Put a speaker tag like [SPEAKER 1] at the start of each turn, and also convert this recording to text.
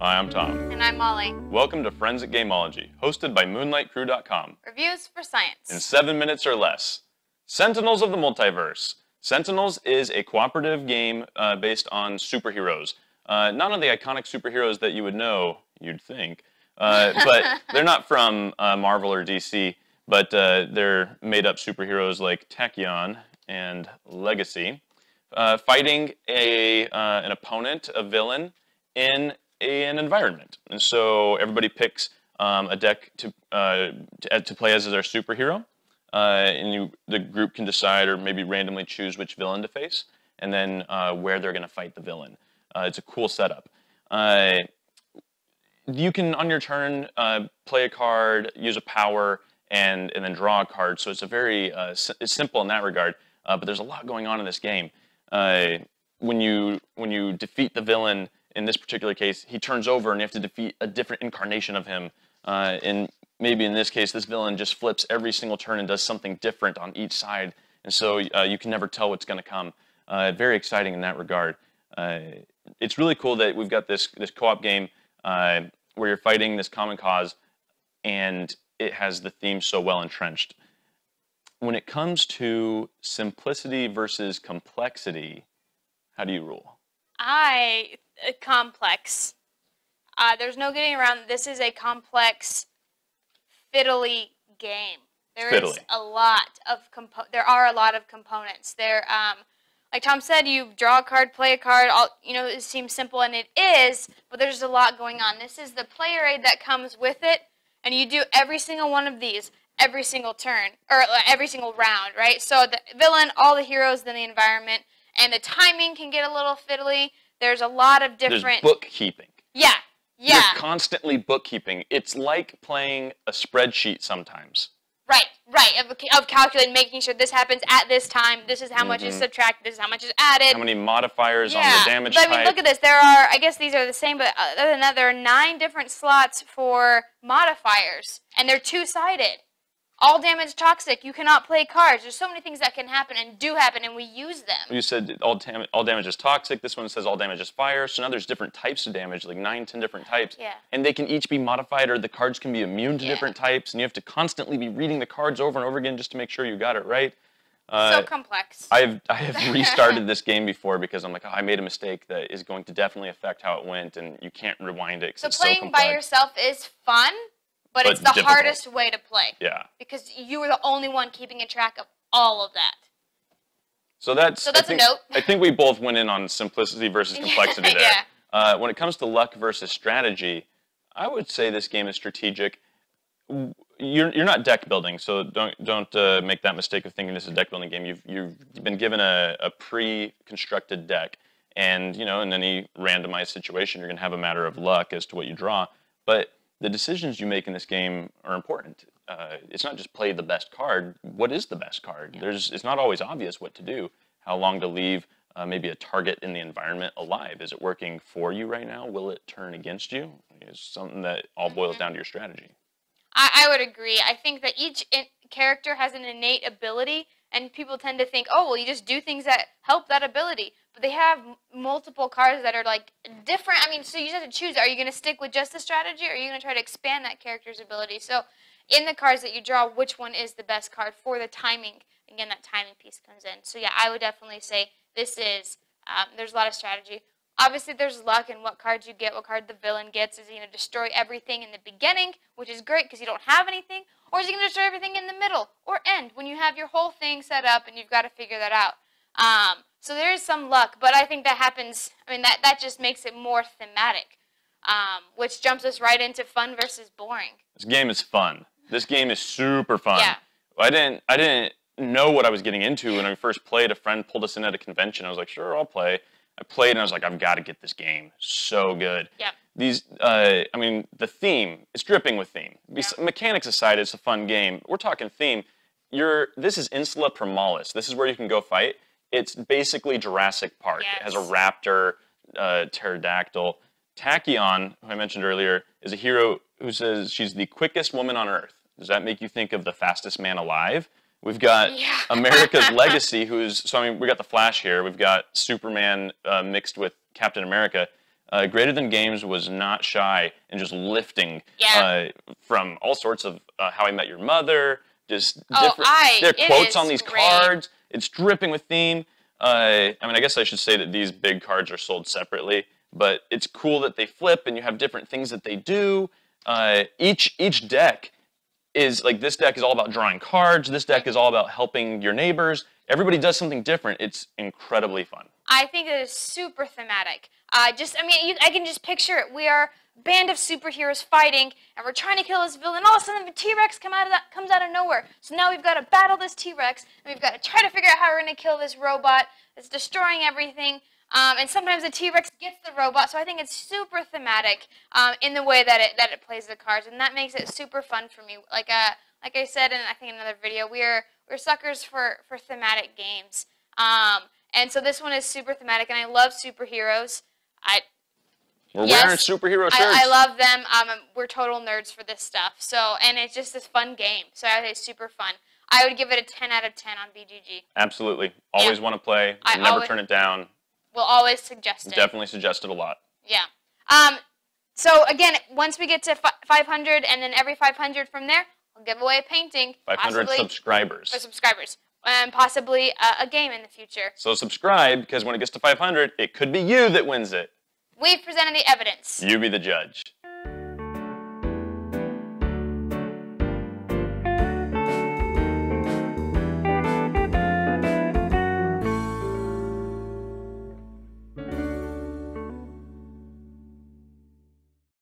[SPEAKER 1] Hi, I'm Tom.
[SPEAKER 2] And I'm Molly.
[SPEAKER 1] Welcome to Friends at Gameology, hosted by MoonlightCrew.com.
[SPEAKER 2] Reviews for science.
[SPEAKER 1] In 7 minutes or less. Sentinels of the Multiverse. Sentinels is a cooperative game based on superheroes. Not on the iconic superheroes that you would know, you'd think, but they're not from Marvel or DC, but they're made-up superheroes like Tachyon and Legacy, fighting an opponent, a villain, in an environment. And so everybody picks a deck to play as their superhero, and the group can decide or maybe randomly choose which villain to face, and then where they're going to fight the villain. It's a cool setup. You can, on your turn, play a card, use a power, and then draw a card. So it's a very it's simple in that regard. But there's a lot going on in this game. When you defeat the villain, in this particular case, he turns over and you have to defeat a different incarnation of him. And maybe in this case, this villain just flips every single turn and does something different on each side. And so you can never tell what's going to come. Very exciting in that regard. It's really cool that we've got this co-op game where you're fighting this common cause, and it has the theme so well entrenched. When it comes to simplicity versus complexity, how do you rule?
[SPEAKER 2] Complex. There's no getting around. This is a complex, fiddly game. There are a lot of components. Like Tom said, you draw a card, play a card. It seems simple, and it is, but there's a lot going on. This is the player aid that comes with it, and you do every single one of these every single turn, or every single round, right? So the villain, all the heroes, then the environment, and the timing can get a little fiddly. There's a lot of different...
[SPEAKER 1] There's bookkeeping.
[SPEAKER 2] Yeah.
[SPEAKER 1] You're constantly bookkeeping. It's like playing a spreadsheet sometimes.
[SPEAKER 2] Right. Of calculating, making sure this happens at this time, this is how much is subtracted, this is how much is added.
[SPEAKER 1] How many modifiers on the damage type.
[SPEAKER 2] But I mean, look at this. I guess these are the same, but other than that, there are 9 different slots for modifiers, and they're two-sided. All damage toxic. You cannot play cards. There's so many things that can happen and do happen, and we use them.
[SPEAKER 1] You said all damage is toxic. This one says all damage is fire. So now there's different types of damage, like 9, 10 different types.
[SPEAKER 2] Yeah.
[SPEAKER 1] And they can each be modified, or the cards can be immune to different types, and you have to constantly be reading the cards over and over again just to make sure you got it right.
[SPEAKER 2] So complex.
[SPEAKER 1] I have restarted this game before because I'm like, oh, I made a mistake that is going to definitely affect how it went, and you can't rewind it because it's so complex.
[SPEAKER 2] So playing by yourself is fun. But it's the hardest way to play.
[SPEAKER 1] Yeah.
[SPEAKER 2] Because you were the only one keeping a track of all of that.
[SPEAKER 1] So that's
[SPEAKER 2] a note. I
[SPEAKER 1] think we both went in on simplicity versus complexity there. Yeah. When it comes to luck versus strategy, I would say this game is strategic. You're not deck building, so don't make that mistake of thinking this is a deck building game. You've been given a pre-constructed deck, and in any randomized situation, you're going to have a matter of luck as to what you draw. But the decisions you make in this game are important. It's not just play the best card. What is the best card? Yeah. It's not always obvious what to do. How long to leave maybe a target in the environment alive? Is it working for you right now? Will it turn against you? It's something that all boils down to your strategy.
[SPEAKER 2] I would agree. I think that each character has an innate ability, and people tend to think, oh, well, you just do things that help that ability. But they have multiple cards that are like different. I mean, so you just have to choose. Are you going to stick with just the strategy, or are you going to try to expand that character's ability? So in the cards that you draw, which one is the best card for the timing? Again, that timing piece comes in. So yeah, I would definitely say this is, there's a lot of strategy. Obviously, there's luck in what cards you get, what card the villain gets. Is he going to destroy everything in the beginning, which is great because you don't have anything? Or is he going to destroy everything in the middle or end when you have your whole thing set up and you've got to figure that out? So there is some luck, but I think that happens, that just makes it more thematic, which jumps us right into fun versus boring.
[SPEAKER 1] This game is fun. This game is super fun.
[SPEAKER 2] Yeah.
[SPEAKER 1] I didn't know what I was getting into when I first played. A friend pulled us in at a convention. I was like, sure, I'll play. I played and I was like, I've got to get this game. So good.
[SPEAKER 2] Yeah.
[SPEAKER 1] The theme, it's dripping with theme. Yeah. Mechanics aside, it's a fun game. We're talking theme. This is Insula Primalis. This is where you can go fight. It's basically Jurassic Park. Yes. It has a raptor, pterodactyl. Tachyon, who I mentioned earlier, is a hero who says she's the quickest woman on Earth. Does that make you think of the fastest man alive? We've got America's Legacy, we got the Flash here. We've got Superman mixed with Captain America. Greater Than Games was not shy in just lifting from all sorts of How I Met Your Mother, just different. There are quotes on these cards. It's dripping with theme. I mean, I guess I should say that these big cards are sold separately, but it's cool that they flip and you have different things that they do. Each deck is like, this deck is all about drawing cards. This deck is all about helping your neighbors. Everybody does something different. It's incredibly fun.
[SPEAKER 2] I think it is super thematic. I can just picture it. We are a band of superheroes fighting, and we're trying to kill this villain. All of a sudden, the T-Rex comes out of nowhere. So now we've got to battle this T-Rex, and we've got to try to figure out how we're going to kill this robot that's destroying everything. And sometimes the T-Rex gets the robot. So I think it's super thematic in the way that it plays the cards, and that makes it super fun for me. Like I said in I think another video, we're suckers for thematic games. And so this one is super thematic, and I love superheroes.
[SPEAKER 1] We're wearing superhero shirts.
[SPEAKER 2] I love them. We're total nerds for this stuff. So, and it's just this fun game. So I would say super fun. I would give it a 10 out of 10 on BGG.
[SPEAKER 1] Absolutely. Always want to play. Never turn it down.
[SPEAKER 2] We'll always suggest it.
[SPEAKER 1] Definitely suggest it a lot.
[SPEAKER 2] Yeah. So again, once we get to 500, and then every 500 from there, we'll give away a painting.
[SPEAKER 1] 500 subscribers.
[SPEAKER 2] For subscribers. And possibly a game in the future.
[SPEAKER 1] So subscribe, because when it gets to 500, it could be you that wins it.
[SPEAKER 2] We've presented the evidence.
[SPEAKER 1] You be the judge.